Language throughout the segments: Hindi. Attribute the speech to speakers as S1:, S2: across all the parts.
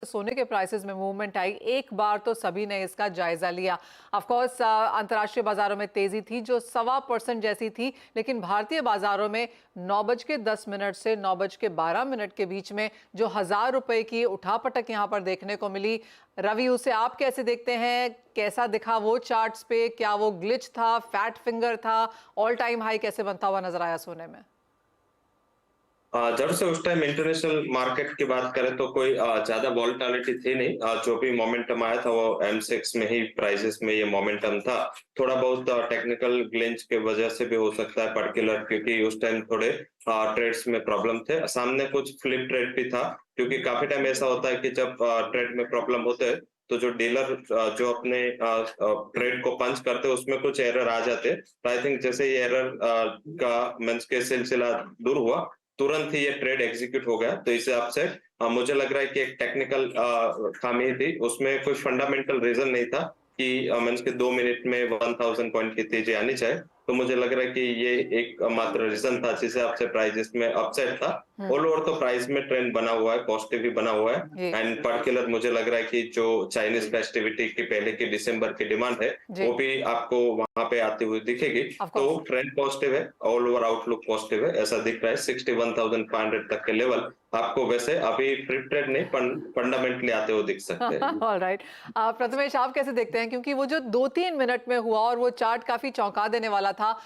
S1: सोने के प्राइसेस में मूवमेंट आई, एक बार तो सभी ने इसका जायजा लिया। ऑफ कोर्स अंतर्राष्ट्रीय बाजारों में तेजी थी जो 1.25% जैसी थी, लेकिन भारतीय बाजारों में 9:10 से 9:12 के बीच में जो 1000 रुपए की उठापटक यहां पर देखने को मिली। रवि, उसे आप कैसे देखते हैं? कैसा दिखा वो चार्ट्स पे? क्या वो ग्लिच था, फैट फिंगर था? ऑल टाइम हाई कैसे बनता हुआ नजर आया सोने में?
S2: जब से उस टाइम इंटरनेशनल मार्केट की बात करें तो कोई ज्यादा वॉलेटिलिटी थी नहीं। जो भी मोमेंटम आया था वो M6 में ही प्राइसेस में ये मोमेंटम था। थोड़ा बहुत टेक्निकल ग्लिंच के वजह से भी हो सकता है पर्टिकुलर, क्योंकि उस टाइम थोड़े ट्रेड्स में प्रॉब्लम थे। सामने कुछ फ्लिप ट्रेड भी था, क्योंकि काफी टाइम ऐसा होता है कि जब ट्रेड में प्रॉब्लम होते हैं तो जो डीलर जो अपने ट्रेड को पंच करते हैं उसमें कुछ एरर आ जाते हैं। तो आई थिंक जैसे ये एरर का मींस के सिलसिला दूर हुआ, तुरंत ही ये ट्रेड एग्जीक्यूट हो गया। तो इस हिसाब से मुझे लग रहा है कि एक टेक्निकल खामी थी, उसमें कोई फंडामेंटल रीजन नहीं था कि मींस के 2 मिनट में 1000 पॉइंट की तेजी आनी चाहिए। तो मुझे लग रहा है कि ये एक मात्र रीजन था जिस हिसाब से प्राइसेस में अपसेट था। ऑल ओवर तो प्राइस में ट्रेंड बना हुआ है, पॉजिटिव ही बना हुआ है। एंड पर्टिकुलर मुझे लग रहा है कि जो चाइनीज फेस्टिविटी के पहले की दिसंबर की डिमांड है वो भी आपको वहां पे आती हुई दिखेगी। तो ट्रेंड पॉजिटिव है, ऑल ओवर आउटलुक पॉजिटिव है, ऐसा दिख रहा है। 61,500 तक के लेवल आपको वैसे अभी फ्री ट्रेड नहीं फंडामेंटली आते हुए दिख सकते हैं।
S1: ऑलराइट, प्रथमेश आप कैसे देखते हैं? क्योंकि वो जो 2-3 मिनट में हुआ और वो चार्ट काफी चौंका देने वाला था।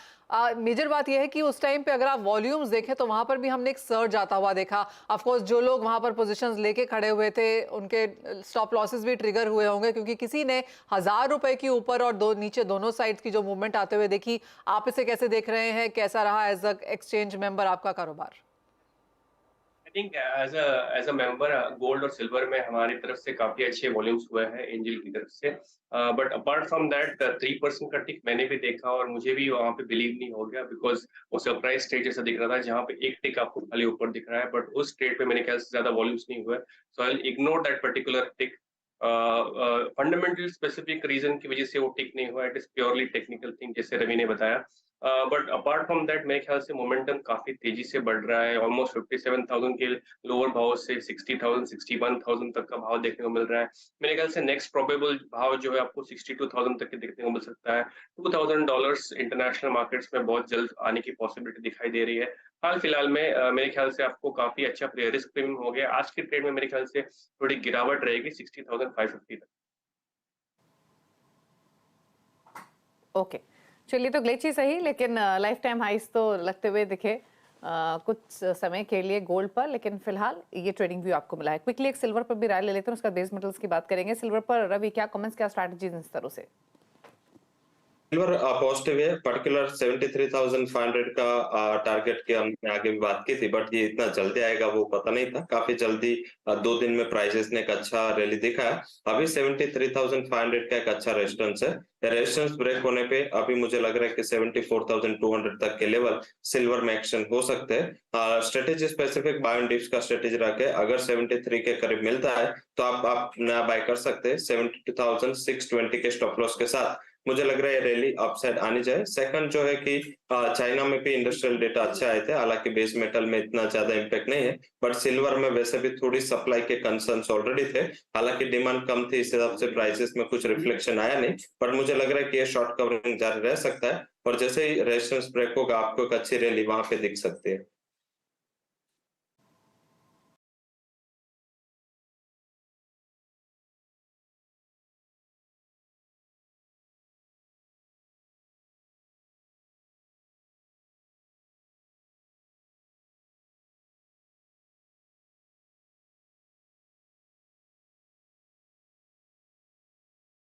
S1: मेजर बात यह है कि उस टाइम पे अगर आप वॉल्यूम्स देखें तो वहां पर भी हमने एक सर्ज आता हुआ देखा। ऑफ कोर्स जो लोग वहां पर पोजीशंस लेके खड़े हुए थे उनके स्टॉप लॉसेस भी ट्रिगर हुए होंगे, क्योंकि किसी ने 1000 रुपए की ऊपर और दो नीचे दोनों साइड्स की जो मूवमेंट आते हुए देखी। आप इसे कैसे देख रहे हैं? कैसा रहा एज अ एक्सचेंज मेंबर आपका कारोबार?
S3: Think as a member gold और सिल्वर में हमारी तरफ से काफी अच्छे वॉल्यूम्स हुए हैं एंजल की तरफ से। बट अपार्ट फ्रॉम दैट 3% का टिक मैंने भी देखा और मुझे भी वहां पे बिलीव नहीं हो गया, बिकॉज वो सरप्राइज ट्रेड जैसा दिख रहा था जहां पे एक टिक आपको खाली ऊपर दिख रहा है, बट उस ट्रेड पे मेरे ख्याल से ज्यादा वॉल्यूम्स नहीं हुए। So I ignore that particular tick. Fundamental specific reason की वजह से वो टिक नहीं हुआ, it is purely technical thing जैसे रवि ने बताया। बट अपार्ट फ्रॉम दैट मेरे ख्याल से मोमेंटम काफी तेजी से बढ़ रहा है। ऑलमोस्ट 57,000 के लोअर भाव से 60,000 61,000 तक का भाव देखने को मिल रहा है। मेरे ख्याल से नेक्स्ट प्रोबेबल भाव जो है आपको 62,000 तक के देखने को मिल सकता है। $2,000 इंटरनेशनल मार्केट्स में बहुत जल्द आने की पॉसिबिलिटी दिखाई दे रही है। हाल फिलहाल में मेरे ख्याल से आपको काफी अच्छा रिस्क प्रीमियम हो गया। आज के ट्रेड में मेरे ख्याल से थोड़ी गिरावट रहेगी 60,550 तक।
S4: ओके, चलिए, तो ग्लिच ही सही लेकिन लाइफ टाइम हाइस तो लगते हुए दिखे कुछ समय के लिए गोल्ड पर, लेकिन फिलहाल ये ट्रेडिंग व्यू आपको मिला है। क्विकली एक सिल्वर पर भी राय ले लेते हैं, उसका बेस मेटल्स की बात करेंगे। सिल्वर पर रवि, क्या कमेंट्स, क्या स्ट्रैटेजीज इन स्तरों से?
S2: सिल्वर पॉजिटिव है, पर्टिकुलर 73,500 का टारगेट की हमने आगे भी बात की थी, बट ये इतना जल्दी आएगा वो पता नहीं था। काफी जल्दी 2 दिन में प्राइसेस ने एक अच्छा रैली दिखाया। अभी 73,500 का एक अच्छा रेजिस्टेंस है। रेजिस्टेंस ब्रेक होने पे अभी मुझे लग रहा है कि 74,200 तक के लेवल सिल्वर में एक्शन हो सकते हैं। Strategy specific buy and dips का स्ट्रेटेजी रखे, अगर 73 के करीब मिलता है तो आप नया बाय कर सकते हैं 72,620 के स्टॉप लॉस के साथ। मुझे लग रहा है रैली अपसाइड आनी चाहिए। सेकंड जो है कि चाइना में भी इंडस्ट्रियल डेटा अच्छे आए थे, हालांकि बेस मेटल में इतना ज्यादा इम्पैक्ट नहीं है, बट सिल्वर में वैसे भी थोड़ी सप्लाई के कंसर्न्स ऑलरेडी थे। हालांकि डिमांड कम थी, इस हिसाब से प्राइसेस में कुछ रिफ्लेक्शन आया नहीं, बट मुझे लग रहा है कि ये शॉर्ट कवरिंग जारी रह सकता है और जैसे ही रेजिस्टेंस ब्रेक होगा आपको एक अच्छी रैली वहां पे दिख सकती है।